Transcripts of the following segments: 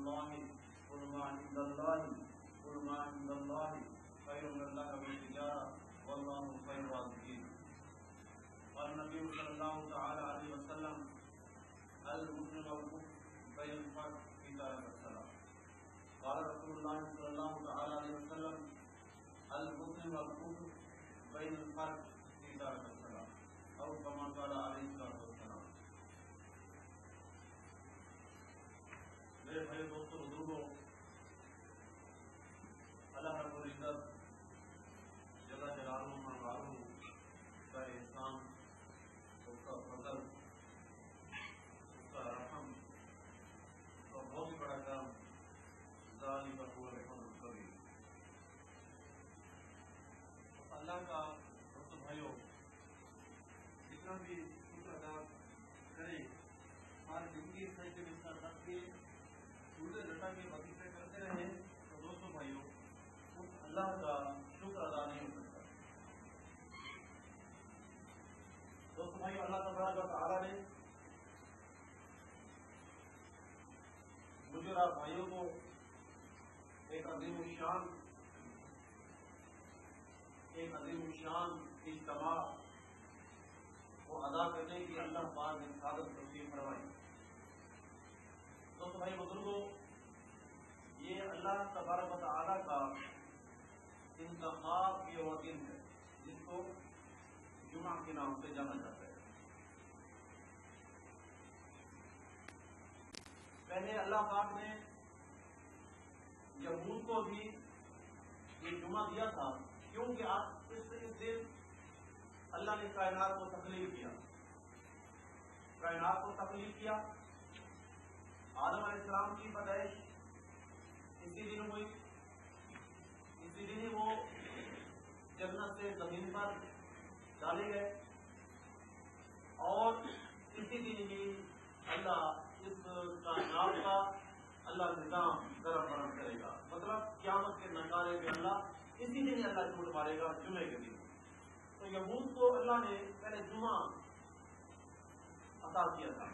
الله قل ما عند الله قل ما عند الله خير لك من التجارة والله خير الرازقين. قال النبي صلى الله تعالى عليه وسلم المسلم والكفر بين الفرق في تارك الصلاة. قال رسول الله صلى الله تعالى عليه وسلم المسلم والكفر بين الفرق في تارك الصلاة أو كما قال عليه الصلاة والسلام. میرے بھائی دوستوں بزرگوں، اللہ رب العزت جل جلالہ منوالہ کا احسان، اس کا فضل، اس کا رحم اور بہت بڑا کام ذالک هو الفضل الکبیر. اللہ کا دوستوں بھائیوں جتنا بھی شکر ادا کریں، ہماری زندگی سے جو اس کا رکھ کے پورے لٹا کے وظیفے کرتے رہیں تو دوستوں بھائیوں اس اللہ کا شکر ادا نہیں ہو سکتا. دوستوں بھائیوں، اللہ تبارک و تعالیٰ نے مجھے اور آپ بھائیوں کو ایک عظیم الشان اجتماع کو ادا کرنے کی اللہ پاک نے سعادت نصیب فرمائی. دوستوں بھائی بزرگوں، یہ اللہ تبارک و تعالیٰ کا انتخاب یہ وہ دن ہے جس کو جمعہ کے نام سے جانا جاتا ہے. پہلے اللہ پاک نے یہود کو بھی یہ جمعہ دیا تھا کیونکہ اس دن اللہ نے کائنات کو تخلیق کیا. آدم علیہ السلام کی پیدائش اسی دن ہوئی، اسی دن ہی وہ جنت سے زمین پر ڈالے گئے اور اسی دن ہی اللہ اس کائنات کا اللہ نظام درم برم کرے گا. مطلب قیامت کے نظارے میں اللہ اسی دن ہی اللہ چھوٹ مارے گا، جمعے کے دن. تو یہود کو اللہ نے پہلے جمعہ عطا کیا تھا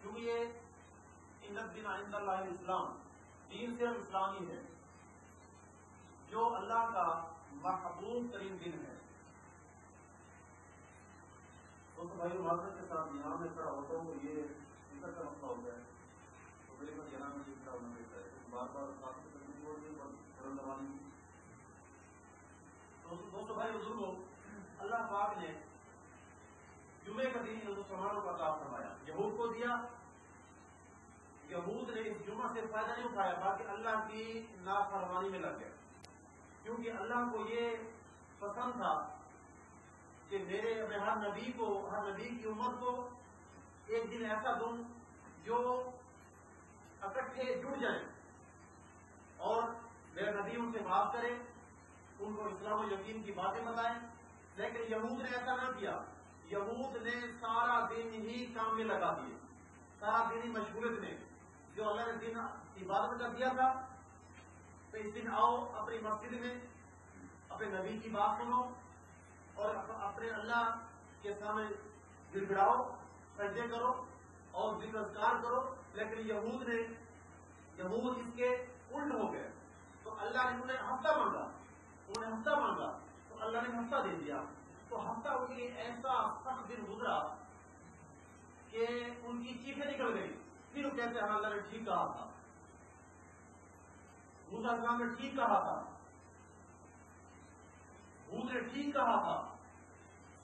کیونکہ یہ ان الدین عند اللہ الاسلام، دین صرف اسلامی ہے جو اللہ کا محبوب ترین دن ہے. دوستوں بھائیو، معذرت کے ساتھ یہاں میں کھڑا ہوتا ہوں یہ فکر کا مسئلہ ہو گیا ہے تو میرے پاس یہاں میں کھڑا ہونا پڑتا ہے، بار بار ساتھ سے تکلیف ہو رہی ہے اور گرم دبانی. دوستوں بھائی بزرگوں، اللہ پاک نے جمعے کا دن مسلمانوں کا عطا فرمایا، یہود کو دیا. یہود نے اس جمعہ سے فائدہ نہیں اٹھایا باقی اللہ کی نافرمانی میں لگ گئے کیونکہ اللہ کو یہ پسند تھا کہ میں ہر نبی کی امت کو ایک دن ایسا دوں جو اکٹھے جڑ جائیں اور میرے نبی ان سے بات کرے، ان کو اسلام و یقین کی باتیں بتائیں. لیکن یہود نے ایسا نہ کیا. یہود نے سارا دن ہی کام میں لگا دیے، سارا دن ہی مشغولیت میں. جو اللہ نے دن عبادت کا دیا تھا تو اس دن آؤ اپنی مسجد میں اپنے نبی کی بات سنو اور اپنے اللہ کے سامنے گڑ گڑاؤ، سجدے کرو اور ذکر اذکار کرو. لیکن یہود اس کے الٹ ہو گئے تو اللہ نے انہیں ہفتہ مانگا تو اللہ نے ہفتہ دے دیا. تو ہفتہ ان کے لیے ایسا سخت دن گزرا کہ ان کی چیخیں نکل گئی. پھر وہ کہتے ہیں اللہ نے ٹھیک کہا تھا، موسیٰ السلام نے ٹھیک کہا تھا، ہود نے ٹھیک کہا تھا،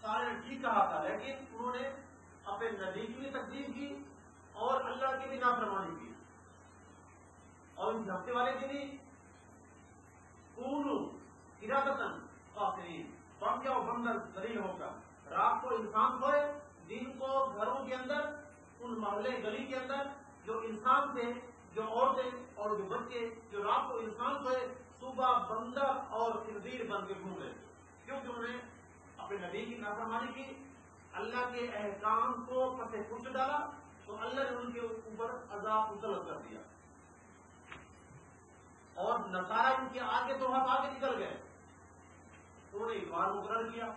سارے نے ٹھیک کہا تھا. لیکن انہوں نے اپنے نبی کی بھی تکذیب کی اور اللہ کی بھی نافرمانی کی. اور اس ہفتے والے دن ہی بن جاؤ بندر ذلیل ہو کر. رات کو انسان سوئے، دن کو گھروں کے اندر، ان محلے گلی کے اندر جو انسان تھے، جو عورتیں اور جو بچے، جو رات کو انسان سوئے صبح بندر اور خنزیر بن کے گھوم رہے تھے کیونکہ انہوں نے اپنے نبی کی نافرمانی کی، اللہ کے احکام کو پس پش ڈالا تو اللہ نے ان کے اوپر عذاب مسلط کر دیا. اور نصارہ ان کے آگے تو ہاتھ آگے نکل گئے، انہوں نے ایمان مقرر کیا.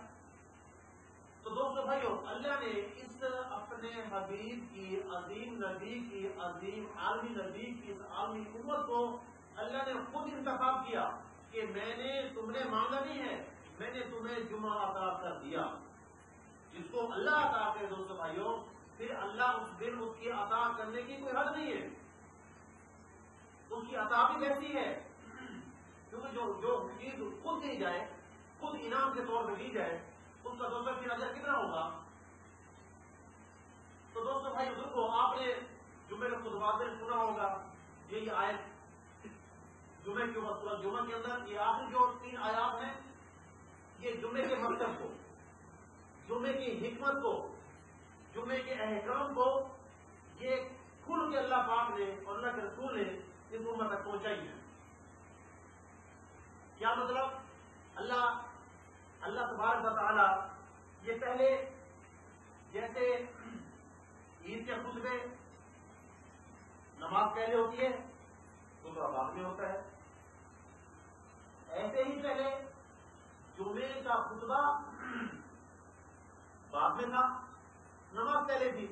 تو دوستو بھائیو، اللہ نے اس اپنے حبیب کی عظیم نبی کی عظیم عالمی نبی کی اس عالمی امت کو اللہ نے خود انتخاب کیا کہ میں نے تم نے مانگا نہیں ہے، میں نے تمہیں جمعہ عطا کر دیا. جس کو اللہ عطا کرے دوستو بھائیوں، پھر اللہ اس دن اس کی عطا کرنے کی کوئی حد نہیں ہے. اس کی عطا بھی ویسی ہے کیونکہ جو چیز خود دی جائے، خود انعام کے طور پہ دی جائے، اس کا دوستوں پھر اجر کتنا ہوگا. تو دوستو بھائی بزرگوں، آپ نے جمعے کے خطبات میں سنا ہوگا یہی آیت جمعے کے اوپر سورۃ جمعہ کے اندر یہ آخری جو 3 آیات ہیں، یہ جمعے کے مقصد کو، جمعے کی حکمت کو، جمعے کے احکام کو یہ کھل کے اللہ پاک نے اور اللہ کے رسول نے اس امت تک پہنچائی ہے. کیا مطلب؟ اللہ تبارک و تعالی یہ پہلے جیسے عید کے خطبے نماز پہلے ہوتی ہے خطبہ بعد میں ہوتا ہے، ایسے ہی پہلے جمعے کا خطبہ بعد میں تھا، نماز پہلے تھی.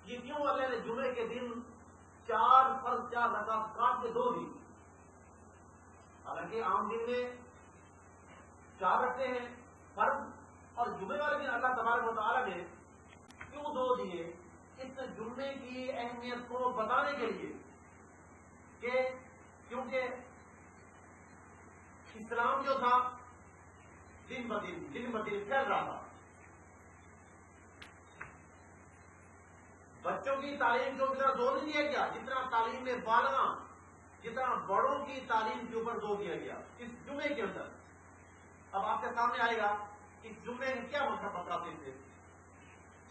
یہ کیوں اللہ نے جمعے کے دن 4 فرض 4 رکعت کاٹ کے 2 دی؟ حالانکہ عام دن میں 4 رکھتے ہیں فرض، اور جمعے والے دن اللہ تبارک و تعالیٰ نے کیوں 2 دیے؟ اس جمعے کی اہمیت کو بتانے کے لیے کہ کیونکہ اسلام جو تھا دن بدن پھیل رہا تھا. بچوں کی تعلیم کو اتنا زور نہیں دیا گیا جتنا تعلیم میں بالغاں، جتنا بڑوں کی تعلیم کے اوپر زور دیا گیا اس جمعے کے اندر. اب آپ کے سامنے آئے گا کہ جمعے میں کیا مطلب بتاتے تھے؟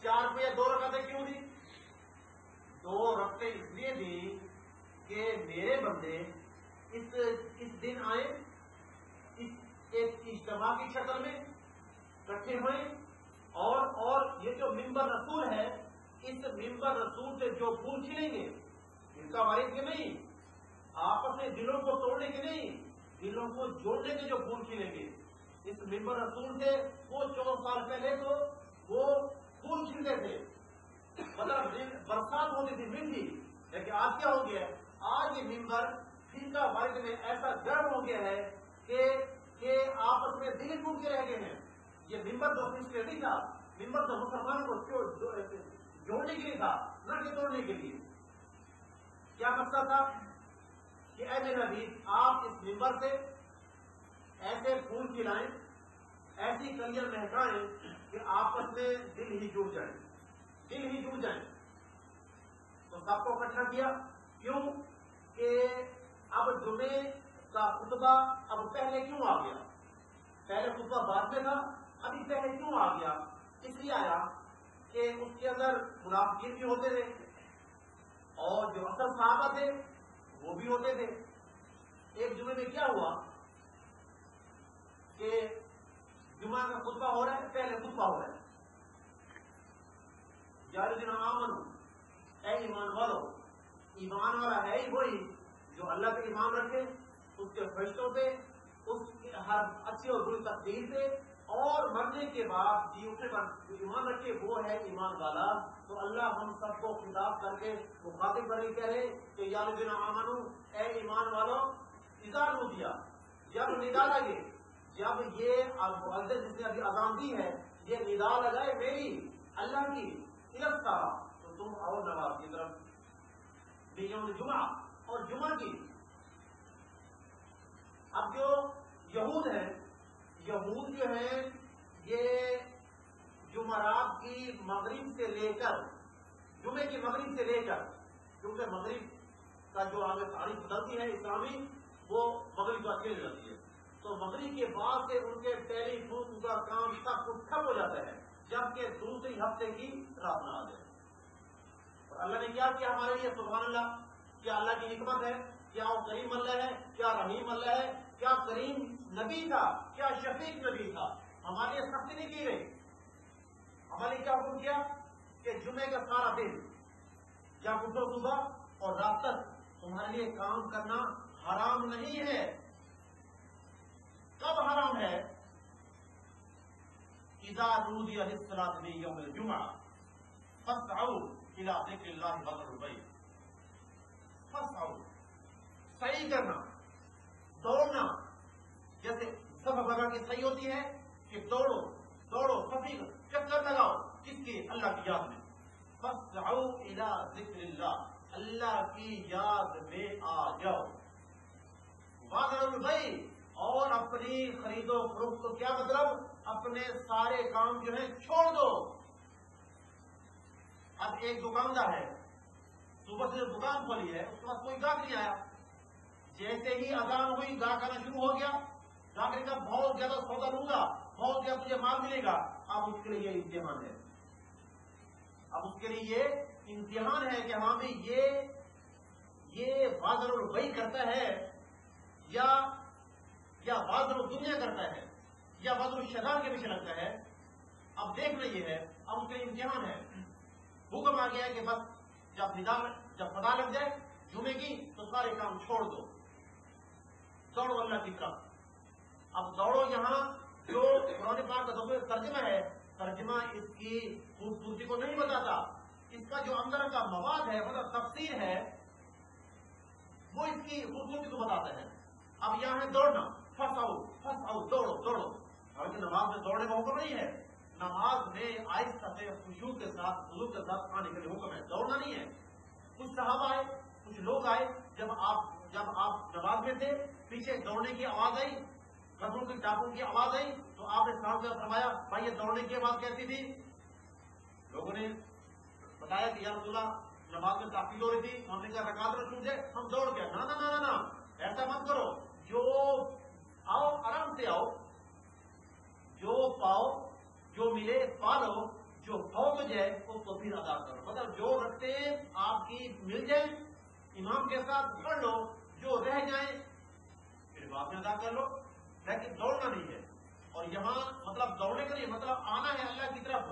4 کو یا 2 رکعتیں کیوں دی؟ 2 رکعتیں اس لیے دی کہ میرے بندے اس دن آئے، ایک اجتماع کی شکل میں اکٹھے ہوئے، اور یہ جو ممبر رسول ہے، اس ممبر رسول سے جو پھول کھلیں گے ان کا وارث کے نہیں، آپس میں دلوں کو توڑنے کے نہیں، دلوں کو جوڑنے کے جو پھول کھلیں گے اس ممبر رسول سے. وہ 4 سال پہلے تو وہ پھول کھلتے تھے، مطلب برسات ہوتی تھی میٹھی، لیکن آج کیا ہو گیا؟ آج یہ ممبر فرقہ واحد میں ایسا گرم ہو گیا ہے کہ آپس میں دل ٹوٹ کے رہ گئے ہیں. یہ ممبر تو اس کے نہیں تھا، ممبر تو مسلمانوں کو جوڑنے کے لیے تھا، نہ کہ توڑنے کے لیے. کیا مقصد تھا؟ کہ اے میرے نبی آپ اس ممبر سے ایسے پھول کھلائیں، ایسی کلیاں مہکائیں کہ آپس میں دل ہی جڑ جائیں. تو سب کو اکٹھا کیا. کیوں؟ کہ اب جمعے کا خطبہ اب پہلے کیوں آ گیا؟ پہلے خطبہ بعد میں تھا، ابھی پہلے کیوں آ گیا؟ اس لیے آیا کہ اس کے اندر منافقین بھی ہوتے تھے اور جو اصل صحابہ تھے وہ بھی ہوتے تھے. ایک جمعے میں کیا ہوا کہ جمعہ کا خطبہ ہو رہا ہے، پہلے خطبہ ہو رہا ہے، یا الذین آمنوا، اے ایمان والو. ایمان والا ہے ہی وہی جو اللہ پہ ایمان رکھے، اس کے فرشتوں پہ، اس کی ہر اچھی اور بری تقدیر پہ، اور مرنے کے بعد جی اٹھنے پر جو ایمان رکھے وہ ہے ایمان والا. تو اللہ ہم سب کو خطاب کر کے مخاطب کر کے کہہ رہے کہ یا الذین آمنوا، اے ایمان والو، اذا نودی، جب ندا لگے، جب یہ مؤذن جس نے ابھی اذان دی ہے یہ ندا لگائے میری اللہ کی الاسکا، تو تم آؤ نماز کی طرف. بیوم جمعہ اور جمعہ کی. اب جو یہود ہیں، یہود جو ہیں یہ جمعرات کی مغرب سے لے کر، جمعے کی مغرب سے لے کر، کیونکہ مغرب کا جو آگے تاریخ بدلتی ہے اسلامی، وہ مغرب کو اچھی جاتی ہے، تو مغرب کے بعد سے ان کے ٹیلی فون کا کام سب کچھ ٹھپ ہو جاتا ہے جبکہ دوسری ہفتے کی رات نہ آ جائے. اور اللہ نے کیا کیا ہمارے لیے؟ سبحان اللہ. کیا اللہ کی حکمت ہے؟ کیا وہ کریم اللہ ہے؟ کیا رحیم اللہ ہے؟ کیا کریم نبی تھا؟ کیا شفیق نبی تھا؟ ہمارے لیے سختی نہیں کی گئی. ہمارے کیا حکم کیا کہ جمعے کا سارا دن جب اٹھو صبح اور رات تک تمہارے لیے کام کرنا حرام نہیں ہے. کب حرام ہے؟ اذا نودی للصلاۃ من یوم الجمعہ فاسعوا الی ذکر اللہ وذروا البیع، فاسعوا، صحیح کرنا، دوڑنا، جیسے صف لگا کے صحیح ہوتی ہے کہ دوڑو دوڑو صفی چکر لگاؤ، کس کی؟ اللہ کی یاد میں، فاسعوا الی ذکر اللہ، اللہ کی یاد میں آ جاؤ، وذروا البیع، اور اپنی خرید و فروخت کو کیا مطلب؟ اپنے سارے کام جو ہے چھوڑ دو۔ اب ایک دکاندار ہے، صبح سے دکان کھولی ہے، اس کے بعد کوئی گاہک نہیں آیا، جیسے ہی اذان ہوئی گاہک آنا شروع ہو گیا، گاہک نے کہا بہت زیادہ سودا لوں گا، بہت زیادہ تجھے مال ملے گا۔ اب اس کے لیے یہ امتحان ہے، اب اس کے لیے یہ امتحان ہے کہ ہاں بھی یہ وذروا البیع کرتا ہے یا وذر الدنیا کرتا ہے یا وذر الشیطان کے پیچھے لگتا ہے۔ اب دیکھنا یہ ہے، اب اس کے لیے امتحان ہے، حکم آ گیا ہے کہ بس جب پتہ لگ جائے جمعے کی تو سارے کام چھوڑ دو، دوڑو اللہ کی طرف۔ اب دوڑو یہاں جو قرآن پاک کا ترجمہ ہے، ترجمہ اس کی خوبصورتی کو نہیں بتاتا، اس کا جو اندر کا مواد ہے، مطلب تفسیر ہے، وہ اس کی خوبصورتی کو بتاتا ہے۔ اب یہاں ہے دوڑنا، فسعوا، دوڑو دوڑو، حالانکہ نماز میں دوڑنے کا حکم نہیں ہے، نماز میں آہستہ سے خشوع کے ساتھ خضوع کے ساتھ آنے کے لیے حکم ہے، دوڑنا نہیں ہے۔ کچھ صحابہ آئے، کچھ لوگ آئے، جب آپ نماز میں تھے، پیچھے دوڑنے کی آواز آئی، قدموں کی ٹاپوں کی آواز آئی، تو آپ نے ساتھ میں فرمایا بھائی یہ دوڑنے کی آواز کیسی تھی؟ لوگوں نے بتایا کہ یا رسول اللہ نماز میں تاخیر ہو رہی تھی، ہم نے کہا رکعت میں چھوٹ جائے ہم دوڑ گئے۔ نا، ایسا مت کرو، جو آؤ آرام سے آؤ، جو پاؤ جو ملے پا لو، جو فوت ہو جائے اس کو پھر ادا کرو، مطلب جو رکھتے آپ کی مل جائیں امام کے ساتھ پڑھ لو، جو رہ جائیں پھر بعد میں ادا کر لو، لیکن دوڑنا نہیں ہے۔ اور یہاں مطلب دوڑنے کا نہیں، مطلب آنا ہے اللہ کی طرف،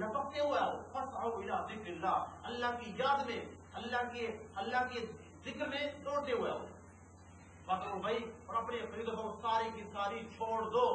لپکتے ہوئے آؤ، فاسعوا الی ذکر اللہ، اللہ کی یاد میں، اللہ کے ذکر میں دوڑتے ہوئے آؤ، وذروا البیع، اور اپنے خرید و فروخت ساری کی ساری چھوڑ دو،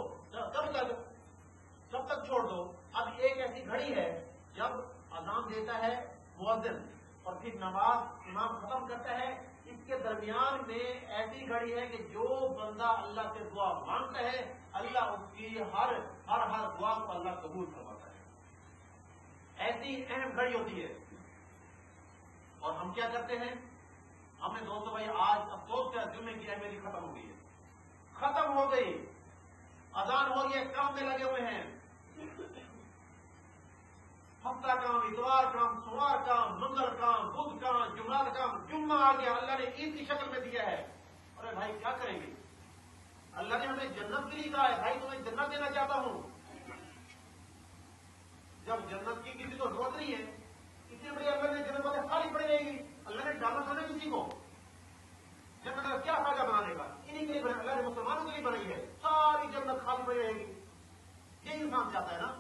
کب تک چھوڑ دو؟ اب ایک ایسی گھڑی ہے جب اذان دیتا ہے مؤذن اور پھر نماز امام ختم کرتا ہے، اس کے درمیان میں ایسی گھڑی ہے کہ جو بندہ اللہ سے دعا مانگتا ہے اللہ اس کی ہر دعا کو اللہ قبول کرواتا ہے، ایسی اہم گھڑی ہوتی ہے۔ اور ہم کیا کرتے ہیں؟ ہم نے دوستوں بھائی آج افسوس کیا جمعے کی اہمیت ختم ہو گئی ہے، ختم ہو گئی، اذان ہو گئی، کام میں لگے ہوئے ہیں، ہفتہ کام، اتوار کام، سوار کام، منگل کام، بدھ کام، جمعرات کام، جمعہ آ گیا، اللہ نے عید کی شکل میں دیا ہے، ارے بھائی کیا کریں گے؟ اللہ نے ہمیں جنت کے لیے کہا ہے، بھائی تمہیں جنت دینا چاہتا ہوں، جب جنت کی کسی کو ضرورت نہیں ہے، اتنی بڑی اللہ نے جنت والے خالی پڑی رہے گی، اللہ نے ڈالا تھا نا کسی کو جنت کا کیا فائدہ بنانے کا؟ انہیں کے لیے اللہ نے مسلمانوں کے لیے بنائی ہے، ساری جنت خالی پڑی رہے گی، یہ انسان چاہتا ہے نا،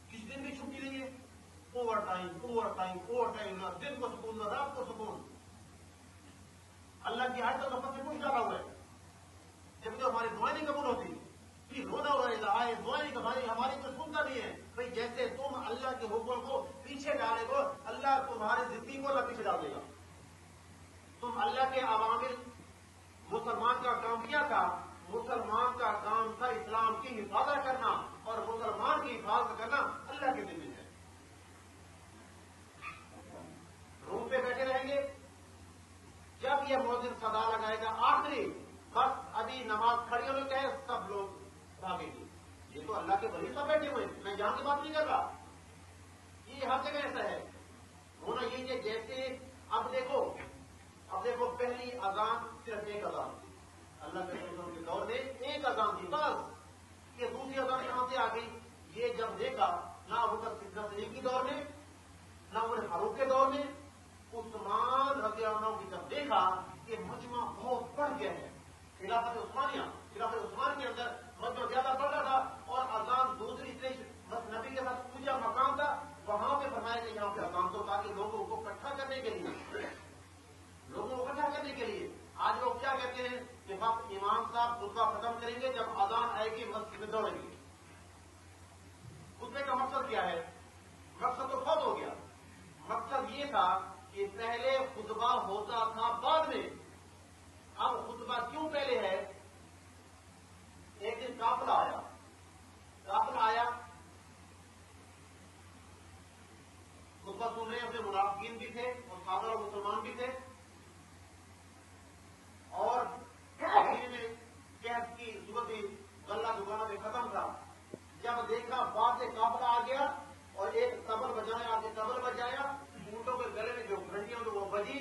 کس دن بھی چھٹی نہیں ہے، اوور ٹائم، دن کو سکون، رات کو سکون، اللہ کی آیت کا لفظ سے کچھ ڈالا ہوا ہے، جب تو ہماری دعائیں نہیں قبول ہوتی، پھر رونا ہو رہا ہے، دعائیں ہماری کوئی سنتا نہیں ہے، بھائی جیسے تم اللہ کے حکم کو پیچھے ڈالے گو، اللہ تمہاری زندگی کو اللہ پیچھے ڈال دے گا۔ تم اللہ کے عوامل، مسلمان کا کام کیا تھا؟ مسلمان کا کام تھا اسلام کی حفاظت کرنا، اور مسلمان کی حفاظت کرنا اللہ کے ذمہ ہے۔ روم پہ بیٹھے رہیں گے، جب یہ مؤذن صدا لگائے گا آخری، بس ابھی نماز کھڑی ہونے کے سب لوگ بھاگیں گے، یہ تو اللہ کے ولی سب بیٹھے ہوئے، میں یہاں کی بات نہیں کر رہا، یہ ہر جگہ ایسا ہے، ہونا یہی ہے۔ جیسے اب دیکھو پہلی اذان صرف ایک اذان تھی، اللہ کے رسول کے دور میں ایک اذان تھی بس، یہ دوسری اذان کہاں سے آ گئی؟ یہ جب دیکھا نہ ابو بکر صدیق کے دور میں، نہ عمر فاروق کے دور میں، عثمان رضی اللہ عنہ کی جب دیکھا کہ مجمع بہت بڑھ گیا ہے، خلافت عثمان کے اندر مجمع زیادہ بڑھ رہا تھا، اور اذان دوسری سے بس نبی کے ساتھ پوجا مقام تھا، وہاں پہ فرمایا کہ یہاں پہ اذان تو تاکہ لوگوں کو اکٹھا کرنے کے لیے، آج لوگ کیا کہتے ہیں کہ بس امام صاحب خطبہ ختم کریں گے، جب اذان آئے گی مسجد میں دوڑیں گے۔ خطبے کا مقصد کیا ہے؟ مقصد تو فوت ہو گیا، یہ تھا کہ پہلے خطبہ ہوتا تھا بعد میں، اب خطبہ کیوں پہلے ہے؟ ایک دن قافلہ آیا، خطبہ سن رہے اپنے منافقین بھی تھے اور کافر اور مسلمان بھی تھے، اور میں قحط کی صورت غلہ دکانوں میں ختم تھا۔ جب دیکھا بعد سے قافلہ آ گیا اور ایک تبل بجایا، آگے تبل بجایا، اونٹوں کے گلے میں جو گھنٹیاں وہ بجی،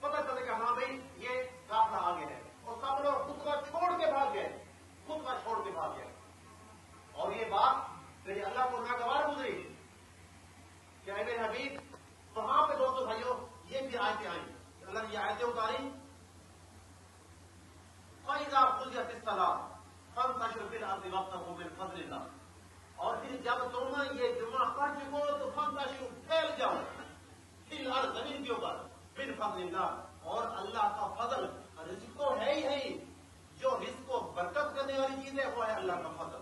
پتہ چلے کہ ہاں بھائی یہ قافلہ آ گیا ہے، اور سب لوگ خطبہ چھوڑ کے بھاگ گئے، اور یہ بات میرے اللہ کو ناگوار گزری کہ اے میرے حبیب، وہاں پہ دوستوں بھائیوں یہ بھی آیتیں آئیں، اللہ نے یہ آیتیں اتاری، فَإِذَا قُضِيَتِ الصَّلَاةُ فَانتَشِرُوا فِي الْأَرْضِ وَابْتَغُوا مِن فَضْلِ اللَّهِ، اور پھر جب تم یہ جمعہ پڑھ چکو تو فَانتَشِرُوا پھیل جاؤ فِي الْأَرْضِ زمین کے اوپر مِن فَضْلِ اللَّهِ، اور اللہ کا فضل، رزق تو ہے ہی، جو رزق کو برکت کرنے والی چیز ہے وہ ہے اللہ کا فضل،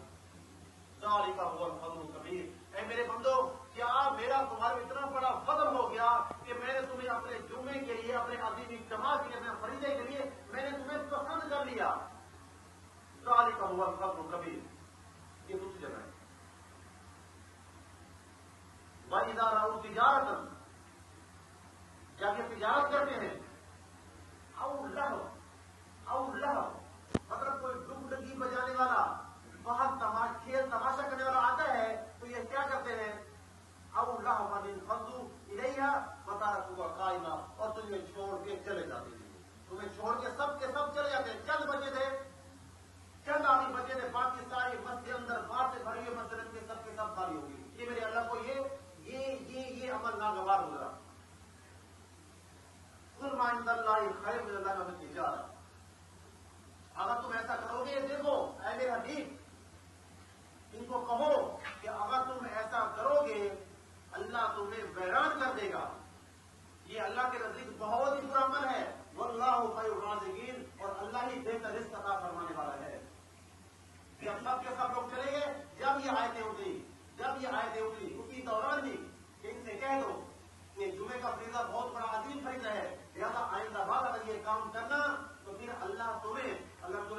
ذَلِكَ هُوَ الْفَضْلُ الْكَبِيرُ۔ اے میرے بندو، کیا میرا تمہارا اتنا بڑا فضل ہو گیا کہ میں نے تمہیں اپنے جمعے کے لیے، اپنے عظیم اجتماع کے لیے، اپنے فریضے کے لیے میں نے تمہیں پسند کر لیا؟ ذَلِكَ هُوَ الْفَضْلُ الْكَبِيرُ۔ یہ دوسری جگہ ہے، وَإِذَا رَأَوْا تِجَارَةً، جب یہ تجارت کرتے ہیں، أَوْ لَهْوًا، مطلب کوئی ڈگڈگی بجانے والا، باہر کھیل تماشا کرنے والا آتا ہے تو یہ کیا کرتے ہیں؟ أَوْ لَهْوًا انفضوا إِلَيْهَا وَتَرَكُوكَ قَائِمًا، اور تمہیں چھوڑ کے چلے جاتے ہیں، تمہیں چھوڑ کے سب کے سب چلے جاتے ہیں۔ چند بچے تھے، چند آدمی بچے تھے، باقی ساری مسجد اندر باہر سے بھری ہوئی مسجد کے سب خالی ہوگی۔ یہ میرے اللہ کو یہ عمل ناگوار ہو رہا۔ قُلْ مَا عِندَ اللَّهِ خَيْرٌ مِنَ اللَّهِ وَمِنَ التِّجَارَةِ، اگر تم ایسا کرو گے، دیکھو اے میرے حبیب، ان کو کہو کہ اگر تم ایسا کرو گے اللہ تمہیں ویران کر دے گا، یہ اللہ کے نزدیک بہت ہی برا عمل ہے، واللہ خیر الرازقین، اور اللہ ہی بہتر رزق عطا فرمانے والا ہے۔ جب سب کے سب لوگ چلے گئے، جب یہ آیتیں اٹھی اسی دوران بھی کہ ان سے کہہ دو کہ جمعے کا فریضہ بہت بڑا عظیم فریضہ ہے، لہٰذا آئندہ بعد اگر یہ کام کرنا تو پھر اللہ تمہیں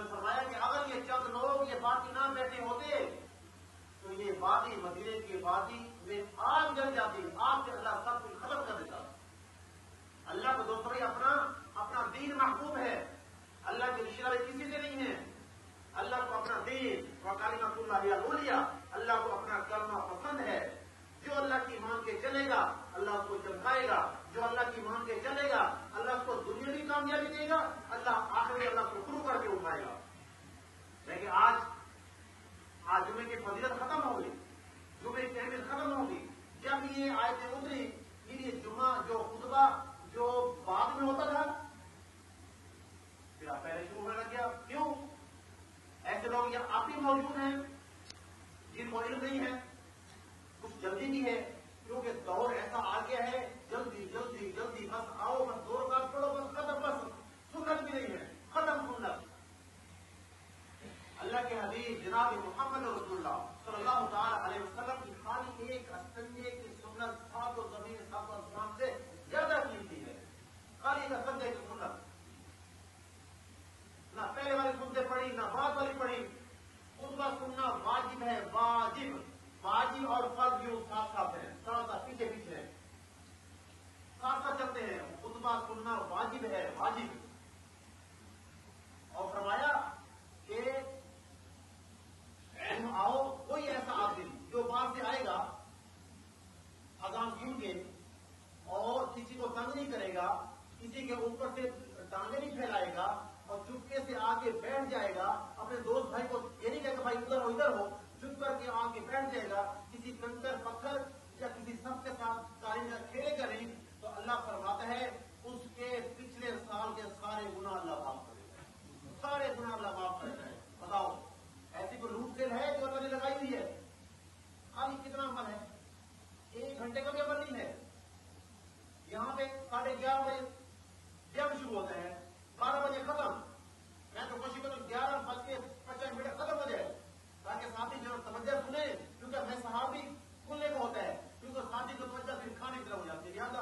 فرمایا کہ اگر یہ چند لوگ یہ باقی نہ بیٹھے ہوتے تو یہ وادی، مدینے کی وادی میں آگ جل جاتی، آگ سے اللہ سب کچھ ختم کر دیتا۔ اللہ کو دوستوں اپنا دین محبوب ہے، اللہ کے رشتے دار کسی سے نہیں ہے، اللہ کو اپنا دین وکلمۃ اللہ العلیٰ، اللہ کو اپنا کلمہ پسند ہے۔ جو اللہ کی مان کے چلے گا اللہ اس کو چمکائے گا، جو اللہ کی مان کے چلے گا اللہ اس کو دنیاوی کامیابی دے گا، اللہ آخری اللہ کو شروع کر کے اٹھائے گا۔ لیکن آج جمعے کی فضیلت ختم ہو گئی، جمعے کی اہمیت ختم ہوگی۔ جب یہ آیتیں اتری پھر یہ جمعہ جو خطبہ جو بعد میں ہوتا تھا پھر پہلے شروع ہونے لگ گیا۔ کیوں؟ ایسے لوگ یہاں آپ ہی موجود ہیں جن کو علم نہیں ہے، کچھ جلدی بھی ہے، کیونکہ دور ایسا آ گیا ہے، جلدی جلدی جلدی، بس آؤ، بس 2 رکعت پڑھو، بس ختم، بس سنت بھی نہیں ہے، ختم سنت۔ اللہ کے حبیب جناب محمد رسول اللہ صلی اللہ تعالی علیہ وسلم کی خالی ایک استنجے کی سنت 7 زمین 7 آسمان سے زیادہ قیمتی ہے، خالی ایک استنجے کی سنت، نہ پہلے والی سنتیں پڑھی نہ بعد والی پڑھی۔ خطبہ سننا واجب ہے، واجب اور فرض بھی ساتھ ساتھ ہیں، ساتھ پیچھے پیچھے ہیں، ساتھ چلتے ہیں۔ خطبہ سننا واجب ہے، واجب، اور فرمایا کہ تم آؤ، کوئی ایسا آدمی جو باہر سے آئے گا اذان سن کے اور کسی کو تنگ نہیں کرے گا، کسی کے اوپر سے ٹانگیں نہیں پھیلائے گا، اور چپکے سے آ کے بیٹھ جائے گا، اپنے دوست بھائی کو یہ نہیں کہے گا بھائی ادھر ہو، چپ کر کے آ کے بیٹھ جائے گا، کسی کنکر پتھر یا کسی سب کے ساتھ کاریگر کھیلے گا نہیں، تو اللہ فرماتا ہے اس کے پچھلے سال کے سارے گناہ اللہ معاف کرے گا، سارے گناہ اللہ معاف کرے گا۔ بتاؤ ایسی کوئی لوٹ سیل ہے جو اللہ نے لگائی ہوئی ہے؟ خالی کتنا عمل ہے، 1 گھنٹے کا بھی عمل نہیں ہے۔ یہاں پہ 11:30 بجے جب شروع ہوتا ہے، 12 بجے ختم، میں تو کوشش کروں 11:50 ختم ہو جائے تاکہ ساتھی جو توجہ سنے، کیونکہ ہمیں صحابی کھلنے کو ہوتا ہے، کیونکہ ساتھی کو توجہ پھر کھانے کی طرف ہو جاتی ہے، لہٰذا